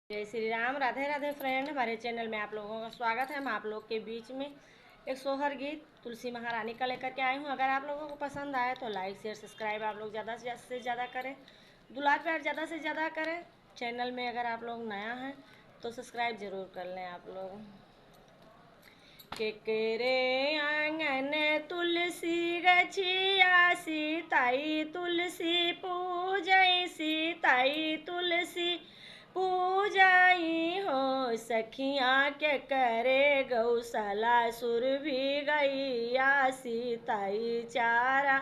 जय श्री राम। राधे राधे फ्रेंड, हमारे चैनल में आप लोगों का स्वागत है। हम आप लोग के बीच में एक सोहर गीत तुलसी महारानी का लेकर के आई हूँ। अगर आप लोगों को पसंद आए तो लाइक शेयर सब्सक्राइब आप लोग ज़्यादा से ज़्यादा करें, दुलार प्यार ज़्यादा से ज़्यादा करें। चैनल में अगर आप लोग नया हैं तो सब्सक्राइब ज़रूर कर लें आप लोग। केकरे आंगन तुलसी गछिया, सीताई तुलसी पूजई, सीताई तुलसी पूजाई हो। सखियाँ के करे गौशाला सुर भी गैया, सीताई चारा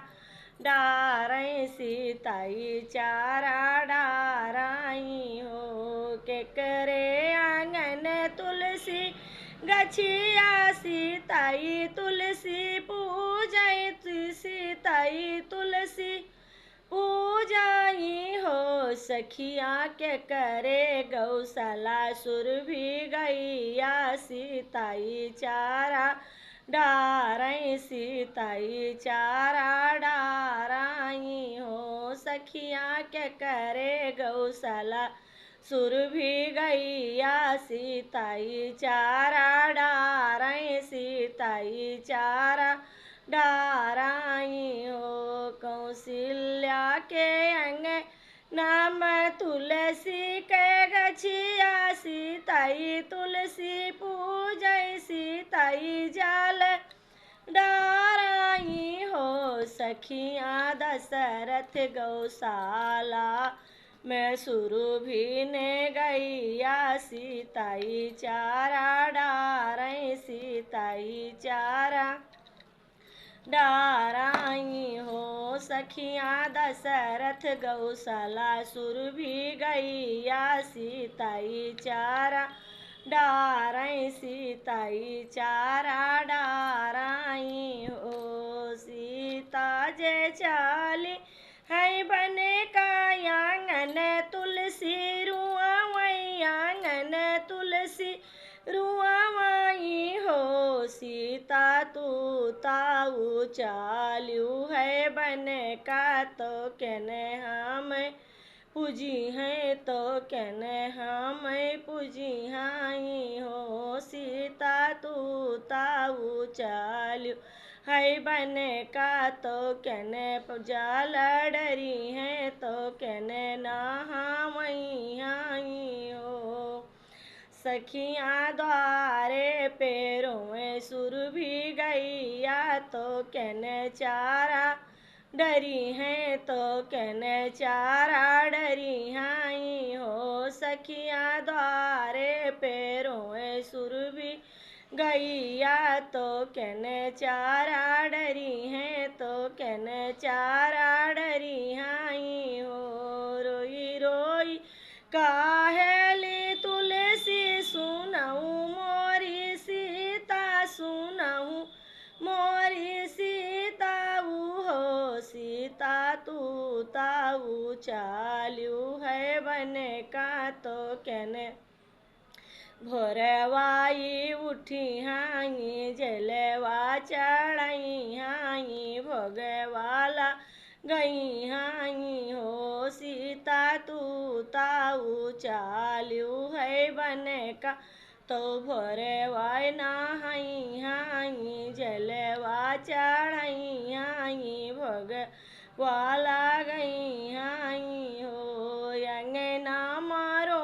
डारई, सीताई चारा डाराई हो। के करे आंगन तुलसी गछिया, सीताई तुलसी पूजई, सीताई तुलसी पूजाई हो। सखियाँ के करे गौशाला सुर भी गैया, सीताई चारा डारई, सीताई चारा डाराई हो। सखियाँ के करे गौशाला सुर भी गैया, सीताई चारा डारई, सीताई चारा डाराई हो। कौशल्या के अंग नाम तुलसी के गछिया, सीताई तुलसी पूजई, सीताई जाल डाराई हो। सखियाँ दशरथ गौशाला मैं सुरु भी ने गैया, सीताई चारा डारई, सीताई चारा डाराई हो। सखियाँ दशरथ गौशाला सुर भी गैया, सीताई चारा डारई, सीताई चारा डाराई हो। सीता जे चाली है बने का आंगन तुलसी रुआवई, आंगन तुलसी रुआवई हो। सीता तू ताऊ चालू है बन का, तो कहने हम पूजी हैं, तो कहने हम पूजी हाई हो। सीता तू ताऊ चालू है बन का, तो कहने जाल डरी है, तो कहने ना हाई हाई हो। सखियाँ द्वारे पैरों में सुर भी गैया, तो कहने चारा डरी हैं, तो कहने चारा डरी हाई हो। सखियाँ द्वारे पैरों में सुर भी गैया, तो कहने चारा डरी हैं, तो कहने चारा डरी हाई हो। रोई रोई काहेली तुलसी सुनऊ मोरी सीता, सुनऊ मोरी सीता हो। सीता तू ताऊ चालू है बन का, तो कहने भोरवाई उठी हाई, जलवा चढ़ाई हाई, भोगवाला गई हाई हो। सीता तू ताऊ चालू है बन का, तो भोरवाई नहाई हाई, जलवा चढ़ाई हाई, भोगवाला गई हाई हो। अंगना मारो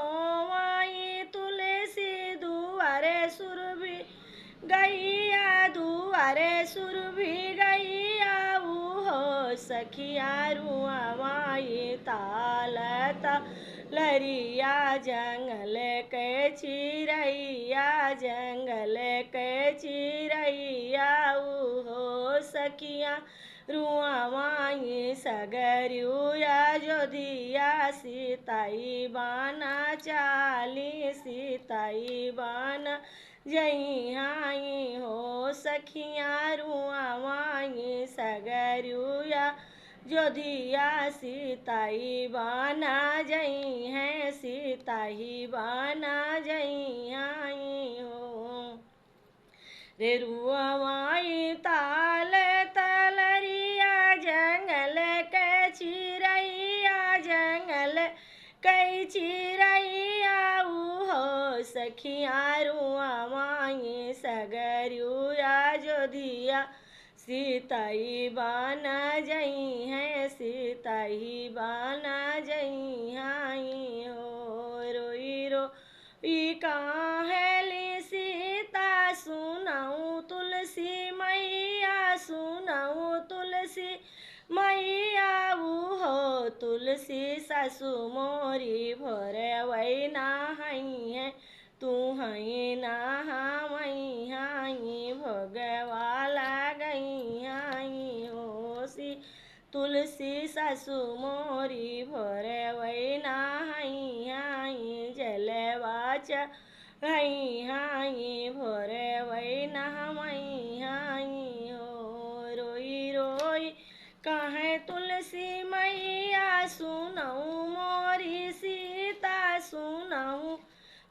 गैया, दुआरे सुर भी गैया हो। सखिया रुआवाई तालता लरिया, जंगल के चिरैया, जंगल के चिरैया हो। सखिया रुआवाई सगरिया जोधिया, सीताई बाना चाली, सीताई बाना जई हाई हो। सखियाँ रुआवाई सगरिया जोधिया, सीताई बाना जई हैं, सीताई बाना जई हाई हो। रे रुआवाई ताल तलरिया, जंगल के चिरैया, जंगल कई चिरैया सखियाँ रुआ माई सगरियु अयोध्या सीताई बाना जई है सीताई बाना जई हाई हो रोई रोई कहाँ है ली सीता सुनाऊँ तुलसी मैया सुनाऊँ तुलसी मैया हो तुलसी सासु मोरी भोरे वही नहाई है तू हई नहा मई हाई भोगवाला गई हाई हो सी तुलसी सासु मोरी भोरे वही नहाई हाई जलवाच हई हाई भोरे वही नहाई हाई हो रोई रोई कहे तुलसी मैया सुनाऊँ मोरी सीता सुनाऊँ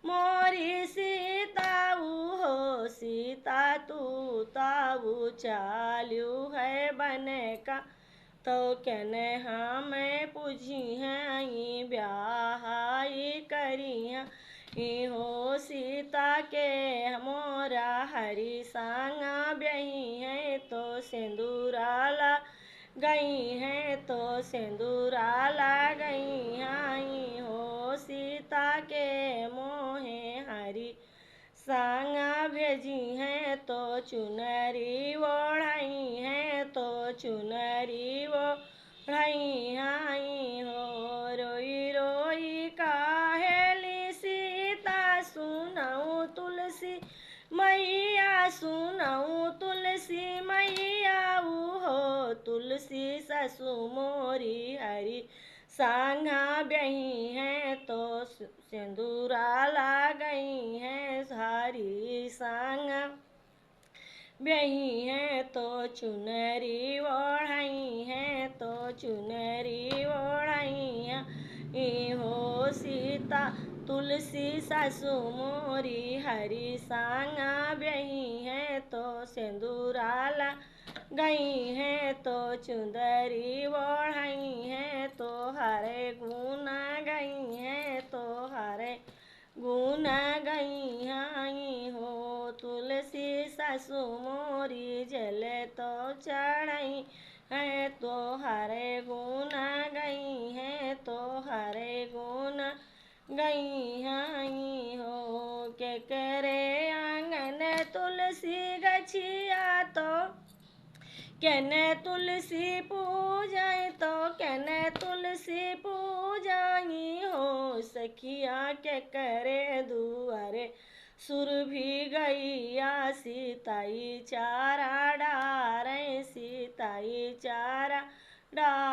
मोरी सीता हो सीता तू ताऊ चालू है बने का तो कने हमें पूछी हैं ब्याहाई करिया हो सीता के मोरा हरी सांगा ब्याही है तो सिंदूराला गई है तो सिंदूराला गई आई हो सीता के मोहे हरी सांगा भेजी है तो चुनरी ओढ़ाई है तो चुनरी ओढ़ाई आई हो रोई रोई काहेली सीता सुनाऊँ तुलसी मैया सुनाऊँ तुलसी मैया हो तुलसी सासु मोरी हरी सांगा ब्याही है तो सिंदूराला गई है हरी सांगा ब्याही है तो चुनरी ओढ़ाई है तो चुनरी ओढ़ाई हो सीता तुलसी सासु मोरी हरी सांगा ब्याही है तो सिंदूराला गई है तो चुंदरी ओढ़ाई है तो हरे गुना गई है तो हरे गुना गई आई हो तुलसी सासु मोरी जले तो चढ़ाई है तो हरे गुना गई है तो हरे गुना गई आई हो के करे आंगन तुलसी गछिया तो केने तुलसी पूजाई तो केने तुलसी पूजाई हो सखिया के करे दुआरे सुर भी गैया सीताई चारा डारे सीताई चारा डारे